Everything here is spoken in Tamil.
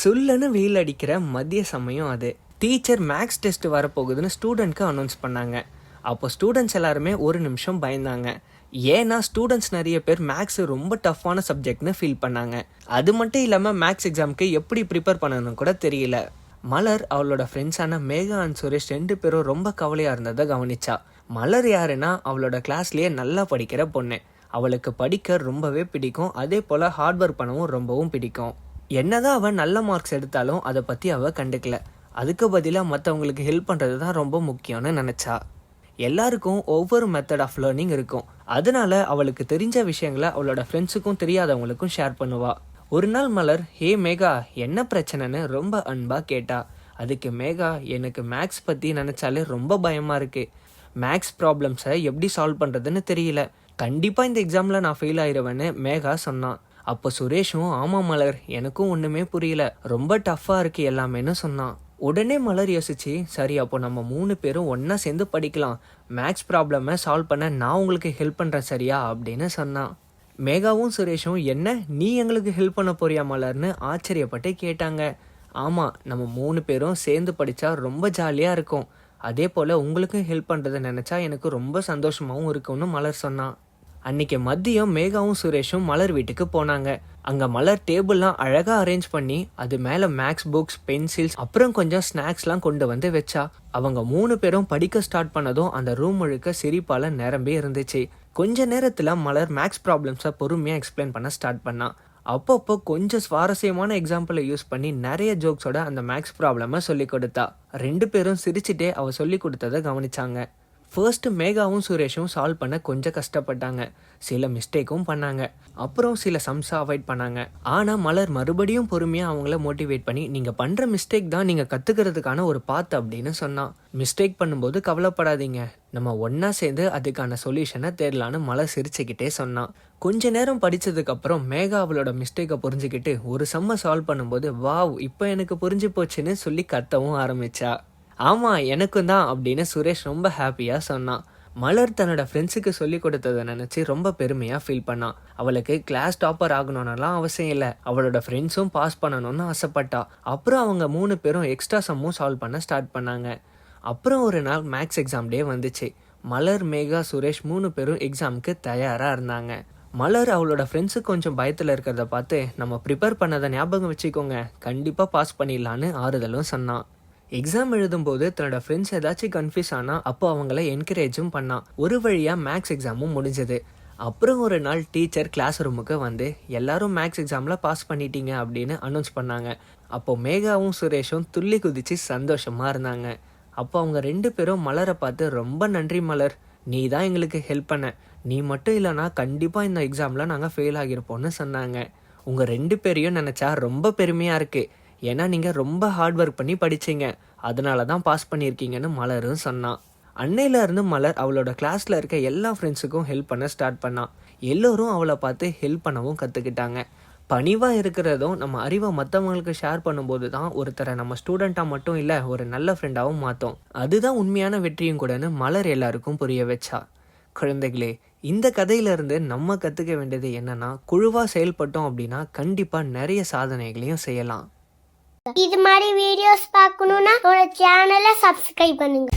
சுல்லுன்னு வெயில் அடிக்கிற மதிய சமயம் அது. டீச்சர் மேக்ஸ் டெஸ்ட் வரப்போகுதுன்னு ஸ்டூடெண்ட்க்கு அனௌன்ஸ் பண்ணாங்க. அப்போ ஸ்டூடெண்ட்ஸ் எல்லாருமே ஒரு நிமிஷம் பயந்தாங்க. ஏன்னா ஸ்டூடெண்ட்ஸ் நிறைய பேர் மேக்ஸ் ரொம்ப டஃப்பான சப்ஜெக்ட்னு ஃபீல் பண்ணாங்க. அது மட்டும் இல்லாமல் மேக்ஸ் எக்ஸாமுக்கு எப்படி ப்ரிப்பேர் பண்ணணும்னு கூட தெரியல. மலர் அவளோட ஃப்ரெண்ட்ஸான மேகா அண்ட் சுரேஷ் 2 பேரும் ரொம்ப கவலையாக இருந்ததை கவனிச்சா. மலர் யாருன்னா அவளோட கிளாஸ்லேயே நல்லா படிக்கிற பொண்ணு. அவளுக்கு படிக்க ரொம்பவே பிடிக்கும். அதே போல் ஹார்ட் ஒர்க் பண்ணவும் ரொம்பவும் பிடிக்கும். என்னதான் அவன் நல்ல மார்க்ஸ் எடுத்தாலும் அதை பற்றி அவள் கண்டுக்கல. அதுக்கு பதிலாக மற்றவங்களுக்கு ஹெல்ப் பண்ணுறது தான் ரொம்ப முக்கியம்னு நினச்சா. எல்லாருக்கும் ஒவ்வொரு மெத்தட் ஆஃப் லேர்னிங் இருக்கும். அதனால அவளுக்கு தெரிஞ்ச விஷயங்களை அவளோட ஃப்ரெண்ட்ஸுக்கும் தெரியாதவங்களுக்கும் ஷேர் பண்ணுவா. ஒரு நாள் மலர், ஹே மேகா, என்ன பிரச்சனைன்னு ரொம்ப அன்பாக கேட்டா. அதுக்கு மேகா, எனக்கு மேக்ஸ் பற்றி நினச்சாலே ரொம்ப பயமாக இருக்குது. மேக்ஸ் ப்ராப்ளம்ஸை எப்படி சால்வ் பண்ணுறதுன்னு தெரியல. கண்டிப்பாக இந்த எக்ஸாமில் நான் ஃபெயில் ஆயிடுவேன்னு மேகா சொன்னான். அப்போ சுரேஷும், ஆமாம் மலர், எனக்கும் ஒன்றுமே புரியல, ரொம்ப டஃப்பாக இருக்கு எல்லாமேன்னு சொன்னான். உடனே மலர் யோசிச்சு, சரி அப்போ நம்ம 3 பேரும் ஒன்றா சேர்ந்து படிக்கலாம். மேக்ஸ் ப்ராப்ளமை சால்வ் பண்ண நான் உங்களுக்கு ஹெல்ப் பண்ணுறேன் சரியா அப்படின்னு சொன்னான். மேகாவும் சுரேஷும், என்ன நீ எங்களுக்கு ஹெல்ப் பண்ண போறியா மலர்னு ஆச்சரியப்பட்டு கேட்டாங்க. ஆமாம், நம்ம 3 பேரும் சேர்ந்து படித்தா ரொம்ப ஜாலியாக இருக்கும். அதே போல் உங்களுக்கும் ஹெல்ப் பண்ணுறதை நினச்சா எனக்கு ரொம்ப சந்தோஷமாகவும் இருக்கும்னு மலர் சொன்னான். அன்னைக்கு மதியம் மேகாவும் சுரேஷும் மலர் வீட்டுக்கு போனாங்க. அங்கே மலர் டேபிள்லாம் அழகாக அரேஞ்ச் பண்ணி அது மேலே மேக்ஸ் புக்ஸ், பென்சில்ஸ், அப்புறம் கொஞ்சம் ஸ்நாக்ஸ்லாம் கொண்டு வந்து வச்சா. அவங்க 3 பேரும் படிக்க ஸ்டார்ட் பண்ணதும் அந்த ரூம் முழுக்க சிரிப்பால் நிரம்பி இருந்துச்சு. கொஞ்ச நேரத்தில் மலர் மேக்ஸ் ப்ராப்ளம்ஸை பொறுமையாக எக்ஸ்பிளைன் பண்ண ஸ்டார்ட் பண்ணா. அப்பப்போ கொஞ்சம் சுவாரஸ்யமான எக்ஸாம்பிளை யூஸ் பண்ணி நிறைய ஜோக்ஸோட அந்த மேக்ஸ் ப்ராப்ளமை சொல்லி கொடுத்தா. 2 பேரும் சிரிச்சுட்டே அவள் சொல்லி கொடுத்ததை கவனிச்சாங்க. ஃபர்ஸ்ட் மேகாவும் சுரேஷும் சால்வ் பண்ண கொஞ்சம் கஷ்டப்பட்டாங்க. சில மிஸ்டேக்கும் பண்ணாங்க. அப்புறம் சில சம்ஸை அவாய்ட் பண்ணாங்க. ஆனால் மலர் மறுபடியும் பொறுமையாக அவங்கள மோட்டிவேட் பண்ணி, நீங்கள் பண்ணுற மிஸ்டேக் தான் நீங்கள் கற்றுக்கிறதுக்கான ஒரு பாத் அப்படின்னு சொன்னான். மிஸ்டேக் பண்ணும்போது கவலைப்படாதீங்க, நம்ம ஒன்றா சேர்ந்து அதுக்கான சொல்யூஷனை தேடலான்னு மலர் சிரிச்சுக்கிட்டே சொன்னான். கொஞ்ச நேரம் படித்ததுக்கப்புறம் மேகா அவளோட மிஸ்டேக்கை புரிஞ்சுக்கிட்டு ஒரு சம்மை சால்வ் பண்ணும்போது, வாவ், இப்போ எனக்கு புரிஞ்சு போச்சுன்னு சொல்லி கத்தவும் ஆரம்பிச்சா. ஆமாம், எனக்கும் தான் அப்படின்னு சுரேஷ் ரொம்ப ஹாப்பியாக சொன்னான். மலர் தன்னோட ஃப்ரெண்ட்ஸுக்கு சொல்லி கொடுத்ததை நினச்சி ரொம்ப பெருமையாக ஃபீல் பண்ணான். அவளுக்கு கிளாஸ் டாப்பர் ஆகணும்னுலாம் அவசியம் இல்லை, அவளோட ஃப்ரெண்ட்ஸும் பாஸ் பண்ணணும்னு ஆசைப்பட்டா. அப்புறம் அவங்க 3 பேரும் எக்ஸ்ட்ரா சம்மும் சால்வ் பண்ண ஸ்டார்ட் பண்ணாங்க. அப்புறம் ஒரு நாள் மேக்ஸ் எக்ஸாம் டே வந்துச்சு. மலர், மேகா, சுரேஷ் 3 பேரும் எக்ஸாமுக்கு தயாராக இருந்தாங்க. மலர் அவளோட ஃப்ரெண்ட்ஸுக்கு கொஞ்சம் பயத்தில் இருக்கிறத பார்த்து, நம்ம ப்ரிப்பேர் பண்ணதை ஞாபகம் வச்சுக்கோங்க, கண்டிப்பாக பாஸ் பண்ணிடலான்னு ஆறுதலும் சொன்னான். எக்ஸாம் எழுதும்போது தன்னோட ஃப்ரெண்ட்ஸ் ஏதாச்சும் கன்ஃபியூஸ் ஆனால் அப்போ அவங்கள என்கரேஜும் பண்ணான். ஒரு வழியாக மேக்ஸ் எக்ஸாமும் முடிஞ்சது. அப்புறம் ஒரு நாள் டீச்சர் கிளாஸ் ரூமுக்கு வந்து, எல்லாரும் மேக்ஸ் எக்ஸாமில் பாஸ் பண்ணிட்டீங்க அப்படின்னு அனௌன்ஸ் பண்ணாங்க. அப்போது மேகாவும் சுரேஷும் துள்ளி குதிச்சு சந்தோஷமாக இருந்தாங்க. அப்போ அவங்க 2 பேரும் மலரை பார்த்து, ரொம்ப நன்றி மலர், நீ தான் எங்களுக்கு ஹெல்ப் பண்ண, நீ மட்டும் இல்லைனா கண்டிப்பாக இந்த எக்ஸாமில் நாங்கள் ஃபெயில் ஆகியிருப்போம்னு சொன்னாங்க. உங்கள் 2 பேரையும் நினச்சா ரொம்ப பெருமையாக இருக்குது. ஏன்னா நீங்கள் ரொம்ப ஹார்ட் ஒர்க் பண்ணி படிச்சிங்க, அதனால தான் பாஸ் பண்ணியிருக்கீங்கன்னு மலரும் சொன்னான். அன்னையிலேருந்து மலர் அவளோட கிளாஸில் இருக்க எல்லா ஃப்ரெண்ட்ஸுக்கும் ஹெல்ப் பண்ண ஸ்டார்ட் பண்ணான். எல்லோரும் அவளை பார்த்து ஹெல்ப் பண்ணவும் கற்றுக்கிட்டாங்க. பணிவாக இருக்கிறதும் நம்ம அறிவை மற்றவங்களுக்கு ஷேர் பண்ணும்போது தான் ஒருத்தரை நம்ம ஸ்டூடெண்ட்டாக மட்டும் இல்லை, ஒரு நல்ல ஃப்ரெண்டாகவும் மாற்றோம். அதுதான் உண்மையான வெற்றியும் கூடன்னு மலர் எல்லாருக்கும் புரிய வச்சா. குழந்தைகளே, இந்த கதையிலேருந்து நம்ம கற்றுக்க வேண்டியது என்னன்னா, குழுவாக செயல்பட்டோம் அப்படின்னா கண்டிப்பாக நிறைய சாதனைகளையும் செய்யலாம். இது மாதிரி வீடியோஸ் பார்க்கணும்னா ஒரு சேனலை சப்ஸ்கிரைப் பண்ணுங்க.